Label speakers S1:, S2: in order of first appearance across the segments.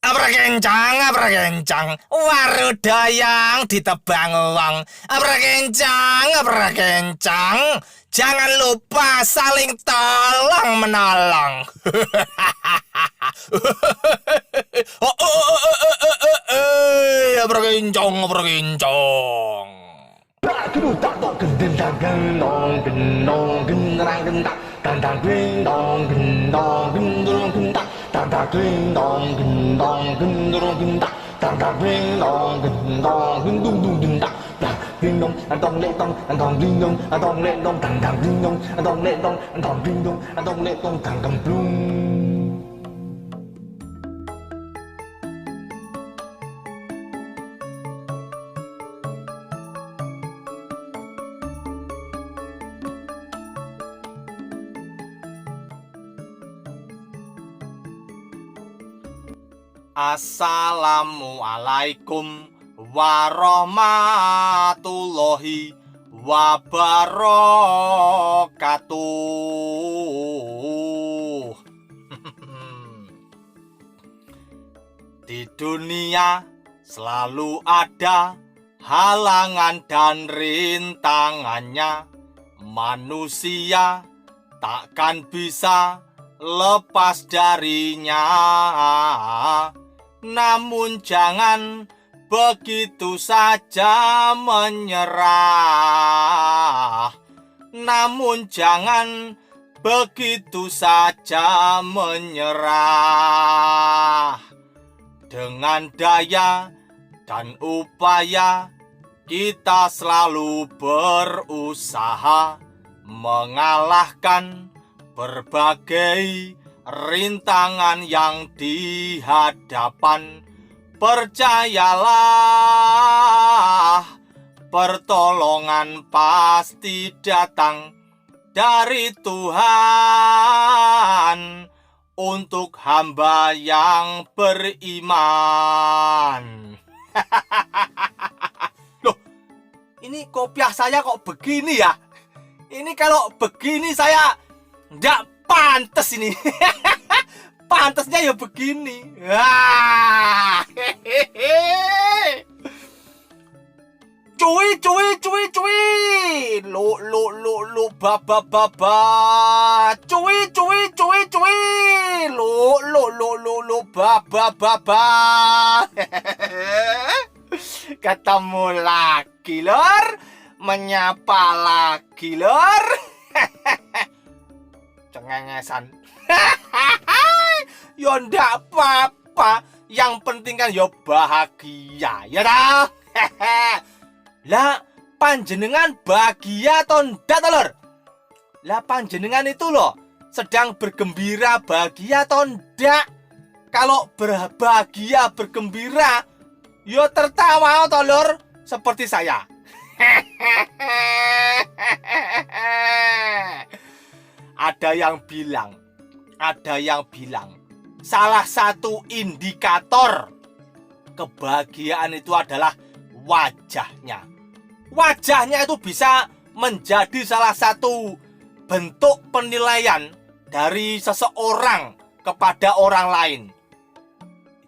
S1: Abrakencang, warudayang ditebang uang. Abrakencang, jangan lupa saling tolong menolong. Abrakencang. Assalamualaikum warahmatullahi wabarakatuh. Di dunia selalu ada halangan dan rintangannya. Manusia takkan bisa lepas darinya. Namun jangan begitu saja menyerah. Namun jangan begitu saja menyerah. Dengan daya dan upaya kita selalu berusaha mengalahkan berbagai rintangan yang di hadapan. Percayalah, pertolongan pasti datang dari Tuhan untuk hamba yang beriman. Loh, ini kopiah saya kok begini ya? Ini kalau begini saya nggak pantes ini. Pantesnya ya begini. Cuy. Lu ba. Cuy. Lu ba. Ketemu lagi, Lor. Menyapa lagi, Lor. Cengengesan. Ya ndak apa-apa, yang penting kan ya bahagia, ya dah. Lah panjenengan bahagia atau ndak, Lor? Lah panjenengan itu loh sedang bergembira bahagia atau ndak? Kalau berbahagia bergembira, ya tertawa atau Lor seperti saya. Ada yang bilang salah satu indikator kebahagiaan itu adalah wajahnya. Wajahnya itu bisa menjadi salah satu bentuk penilaian dari seseorang kepada orang lain.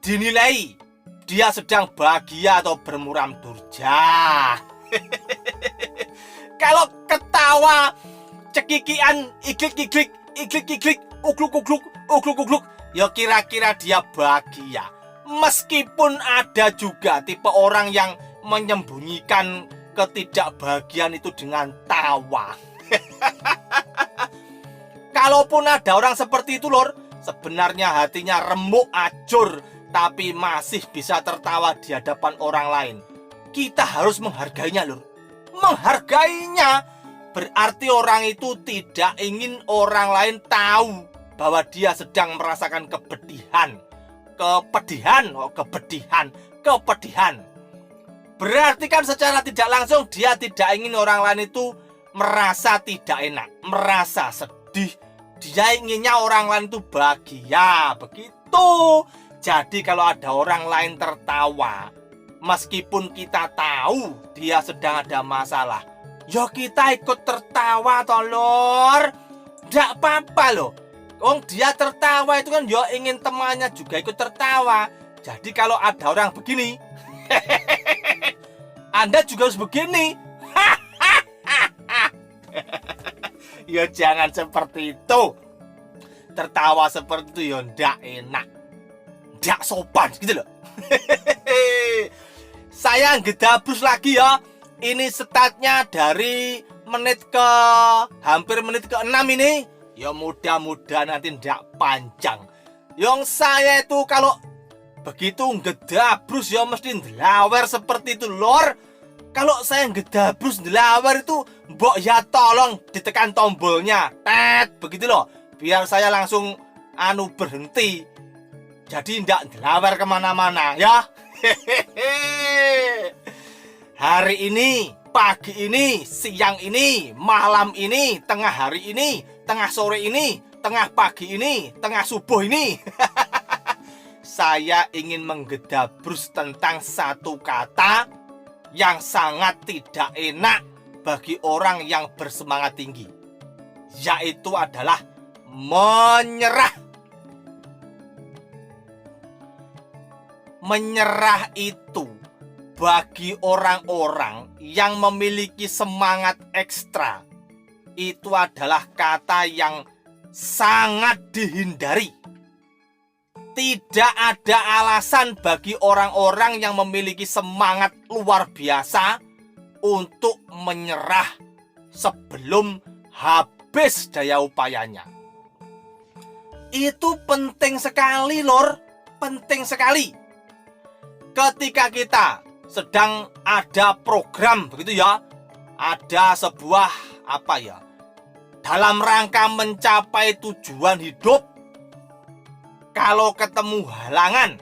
S1: Dinilai dia sedang bahagia atau bermuram durja. Kalau ketawa cekikian, iglik, ugluk, ya kira-kira dia bahagia. Meskipun ada juga tipe orang yang menyembunyikan ketidakbahagiaan itu dengan tawa. Kalaupun ada orang seperti itu, Lor, sebenarnya hatinya remuk ajur, tapi masih bisa tertawa di hadapan orang lain. Kita harus menghargainya, Lor. Menghargainya berarti orang itu tidak ingin orang lain tahu bahwa dia sedang merasakan kepedihan. Berarti kan secara tidak langsung dia tidak ingin orang lain itu merasa tidak enak, merasa sedih. Dia inginnya orang lain itu bahagia, begitu. Jadi kalau ada orang lain tertawa, meskipun kita tahu dia sedang ada masalah, ya kita ikut tertawa toh, Lor. Nggak apa-apa loh. Dia tertawa itu kan ya ingin temannya juga ikut tertawa. Jadi kalau ada orang begini, Anda juga harus begini. Ya jangan seperti itu. Tertawa seperti itu ya ndak enak, ndak sopan gitu loh. Saya gedabrus lagi ya. Ini statnya dari hampir menit ke-6 ini. Ya mudah-mudahan nanti ndak panjang. Yang saya itu kalau begitu gedabrus ya mesti ndelawer seperti itu lor. Kalau saya gedabrus ndelawer itu mbok ya tolong ditekan tombolnya. Begitu loh. Biar saya langsung berhenti. Jadi ndak ndelawer kemana-mana ya. Hari ini, pagi ini, siang ini, malam ini, tengah hari ini, tengah sore ini, tengah pagi ini, tengah subuh ini. Saya ingin menggedabrus tentang satu kata yang sangat tidak enak bagi orang yang bersemangat tinggi, yaitu adalah menyerah. Menyerah itu bagi orang-orang yang memiliki semangat ekstra itu adalah kata yang sangat dihindari. Tidak ada alasan bagi orang-orang yang memiliki semangat luar biasa untuk menyerah sebelum habis daya upayanya. Itu penting sekali, lor. Penting sekali. Ketika kita sedang ada program begitu ya, ada sebuah dalam rangka mencapai tujuan hidup, kalau ketemu halangan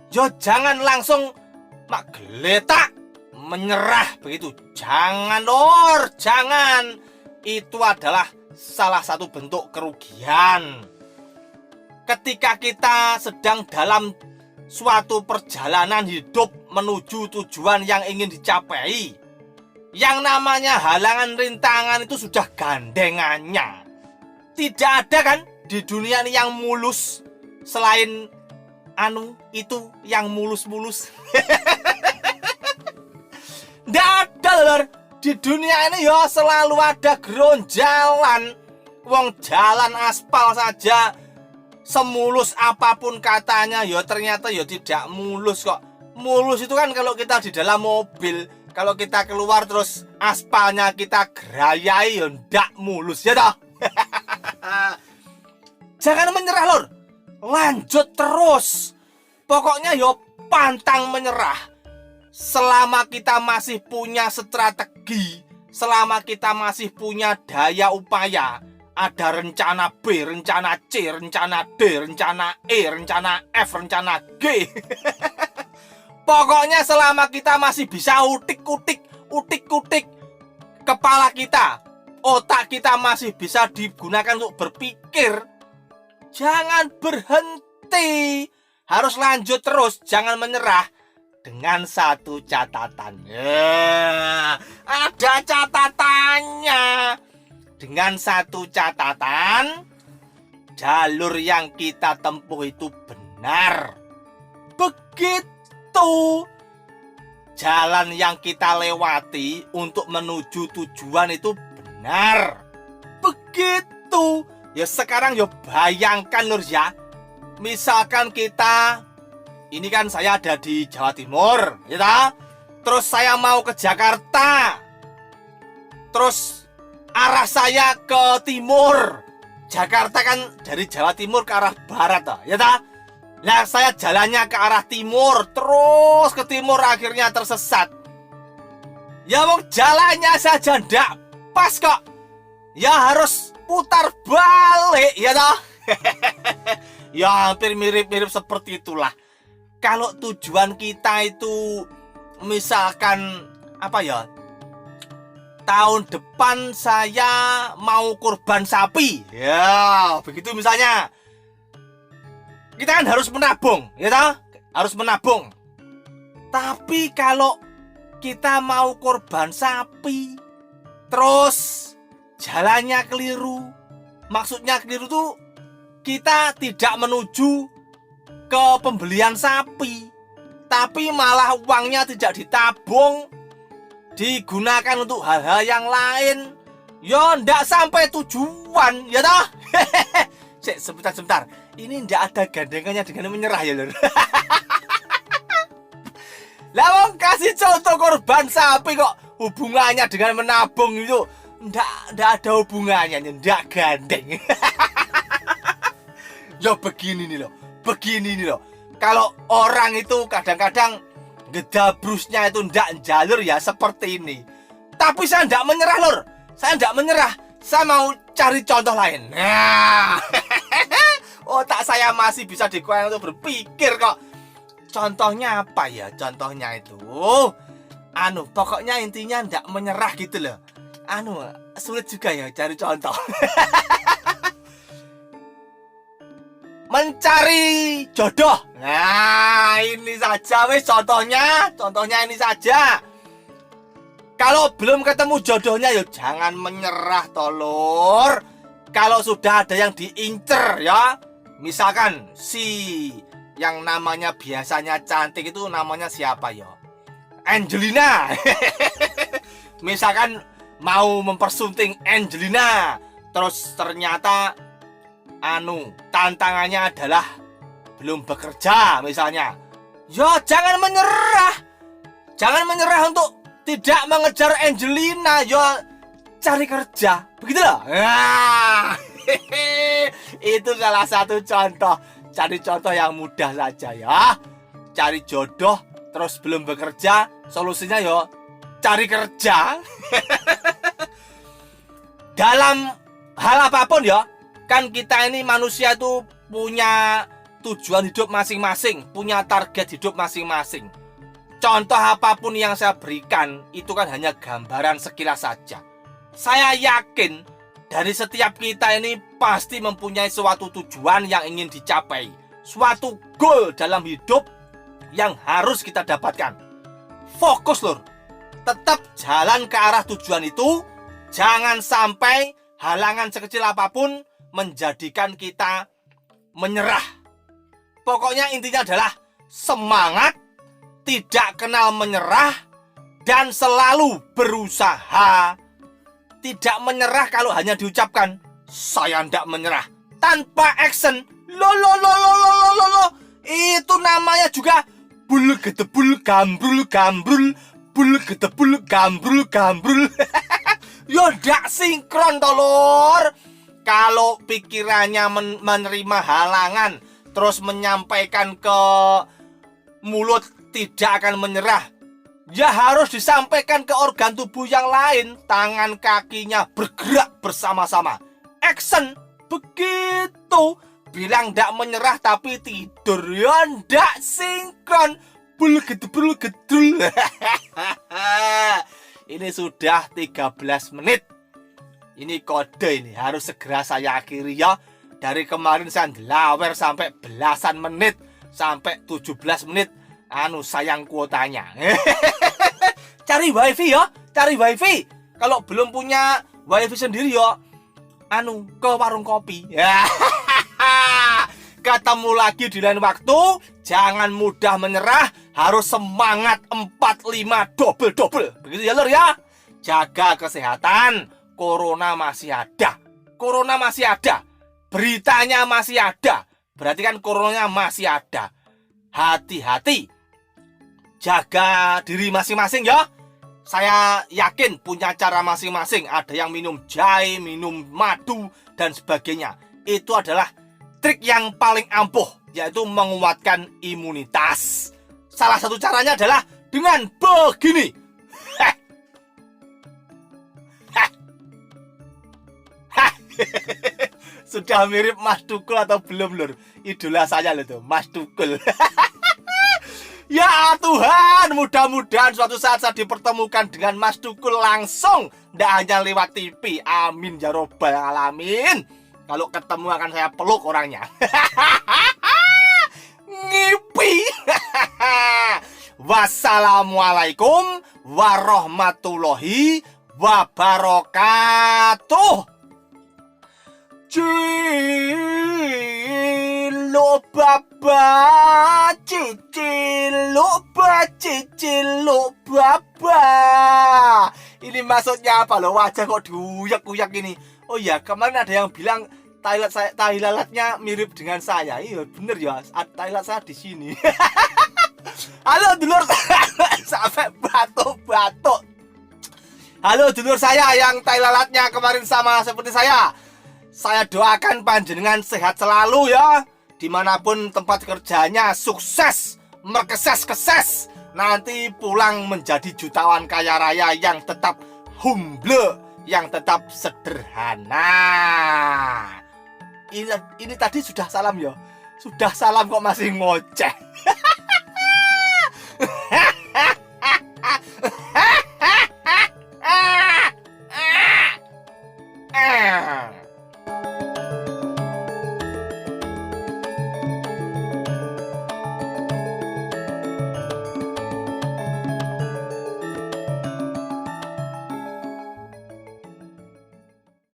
S1: ya jangan langsung geletak menyerah begitu. Jangan lor, jangan. Itu adalah salah satu bentuk kerugian. Ketika kita sedang dalam suatu perjalanan hidup menuju tujuan yang ingin dicapai, yang namanya halangan rintangan itu sudah gandengannya. Tidak ada kan di dunia ini yang mulus selain itu yang mulus-mulus. Tidak ada lor. Di dunia ini ya selalu ada geronjalan. Wong jalan aspal saja semulus apapun katanya ya ternyata ya tidak mulus kok. Mulus itu kan kalau kita di dalam mobil, kalau kita keluar terus aspalnya kita gerayai ya ndak mulus ya toh. Jangan menyerah lor. Lanjut terus. Pokoknya ya pantang menyerah. Selama kita masih punya strategi, selama kita masih punya daya upaya, ada rencana B, rencana C, rencana D, rencana E, rencana F, rencana G. Pokoknya selama kita masih bisa utik-utik kepala kita, otak kita masih bisa digunakan untuk berpikir, jangan berhenti. Harus lanjut terus, jangan menyerah. Dengan satu catatan. Ada catatannya. Dengan satu catatan, jalur yang kita tempuh itu benar. Begitu. Jalan yang kita lewati untuk menuju tujuan itu benar. Begitu. Ya sekarang ya bayangkan lur ya. Misalkan kita, ini kan saya ada di Jawa Timur, ya tak? Terus saya mau ke Jakarta. Terus arah saya ke timur. Jakarta kan dari Jawa Timur ke arah barat, ya tak? Nah, saya jalannya ke arah timur, terus ke timur akhirnya tersesat. Ya mau jalannya saja ndak pas kok. Ya harus putar balik, ya tak? Ya hampir mirip-mirip seperti itulah. Kalau tujuan kita itu misalkan tahun depan saya mau kurban sapi, ya begitu misalnya, kita kan harus menabung, ya toh? Harus menabung. Tapi kalau kita mau kurban sapi terus jalannya keliru, maksudnya keliru tuh kita tidak menuju ke pembelian sapi, tapi malah uangnya tidak ditabung, digunakan untuk hal-hal yang lain, yo ndak sampai tujuan, ya toh? Sebentar. Ini ndak ada gandengannya dengan menyerah ya, Lur. Lah wong kasih contoh korban sapi kok hubungannya dengan menabung itu ndak ada hubungannya, ndak gandeng. Yo begini nih loh. Kalau orang itu kadang-kadang gedabrusnya itu ndak jalur ya seperti ini. Tapi saya ndak menyerah, Lur. Saya mau cari contoh lain. Nah, otak saya masih bisa digunakan untuk berpikir kok. Contohnya apa ya? Contohnya itu, pokoknya intinya ndak menyerah gitu loh. Sulit juga ya cari contoh. Mencari jodoh. Nah, ini saja wis contohnya ini saja. Kalau belum ketemu jodohnya ya jangan menyerah tolor. Kalau sudah ada yang diincer ya, misalkan si yang namanya biasanya cantik itu namanya siapa ya? Angelina. Misalkan mau mempersunting Angelina, terus ternyata tantangannya adalah belum bekerja misalnya. Ya jangan menyerah untuk tidak mengejar Angelina, ya cari kerja. Begitu loh. Nah, itu salah satu contoh. Cari contoh yang mudah saja ya. Cari jodoh terus belum bekerja, solusinya yo cari kerja. Dalam hal apapun ya, kan kita ini manusia itu punya tujuan hidup masing-masing, punya target hidup masing-masing. Contoh apapun yang saya berikan itu kan hanya gambaran sekilas saja. Saya yakin dari setiap kita ini pasti mempunyai suatu tujuan yang ingin dicapai, suatu goal dalam hidup yang harus kita dapatkan. Fokus, Lur. Tetap jalan ke arah tujuan itu. Jangan sampai halangan sekecil apapun menjadikan kita menyerah. Pokoknya intinya adalah semangat, tidak kenal menyerah, dan selalu berusaha. Tidak menyerah kalau hanya diucapkan saya tidak menyerah tanpa action. Lo. Itu namanya juga bul gedebul gambrul. Bul gedebul gambrul. Yo ndak sinkron tolor. Kalau pikirannya menerima halangan terus menyampaikan ke mulut tidak akan menyerah, ya harus disampaikan ke organ tubuh yang lain. Tangan kakinya bergerak bersama-sama. Action. Begitu. Bilang ndak menyerah tapi tidur, ya ndak sinkron. Bul gedul. Ini sudah 13 menit. Ini kode ini harus segera saya akhiri ya. Dari kemarin saya ngelawer sampai belasan menit, sampai 17 menit. Sayang kuotanya. Cari wifi ya, cari wifi. Kalau belum punya wifi sendiri ya, ke warung kopi. Ketemu lagi di lain waktu. Jangan mudah menyerah, harus semangat 45 double. Begitu ya, Lur ya. Jaga kesehatan. Corona masih ada. Beritanya masih ada. Berarti kan coronanya masih ada. Hati-hati. Jaga diri masing-masing ya. Saya yakin punya cara masing-masing. Ada yang minum jahe, minum madu, dan sebagainya. Itu adalah trik yang paling ampuh, yaitu menguatkan imunitas. Salah satu caranya adalah dengan begini. Sudah mirip Mas Tukul atau belum, Lur? Idola saya loh tuh, Mas Tukul. Ya Tuhan, mudah-mudahan suatu saat saya dipertemukan dengan Mas Tukul langsung, tidak hanya lewat TV. Amin ya robbal alamin. Kalau ketemu akan saya peluk orangnya. Ngipi. Wassalamualaikum warahmatullahi wabarakatuh. Cil lo baba, cicil lo baba. Ini maksudnya apa lo? Wajah kok diuyak-uyak gini? Oh ya, kemarin ada yang bilang tai lalatnya mirip dengan saya. Iya bener ya, tai lalat saya di sini. Halo dulur, sampai batuk-batuk. Halo dulur saya yang tai lalatnya kemarin sama seperti saya. Saya doakan panjenengan sehat selalu ya. Dimanapun tempat kerjanya sukses, merkeses-keses. Nanti pulang menjadi jutawan kaya raya yang tetap humble, yang tetap sederhana. Ini tadi sudah salam ya. Sudah salam kok masih ngoceh.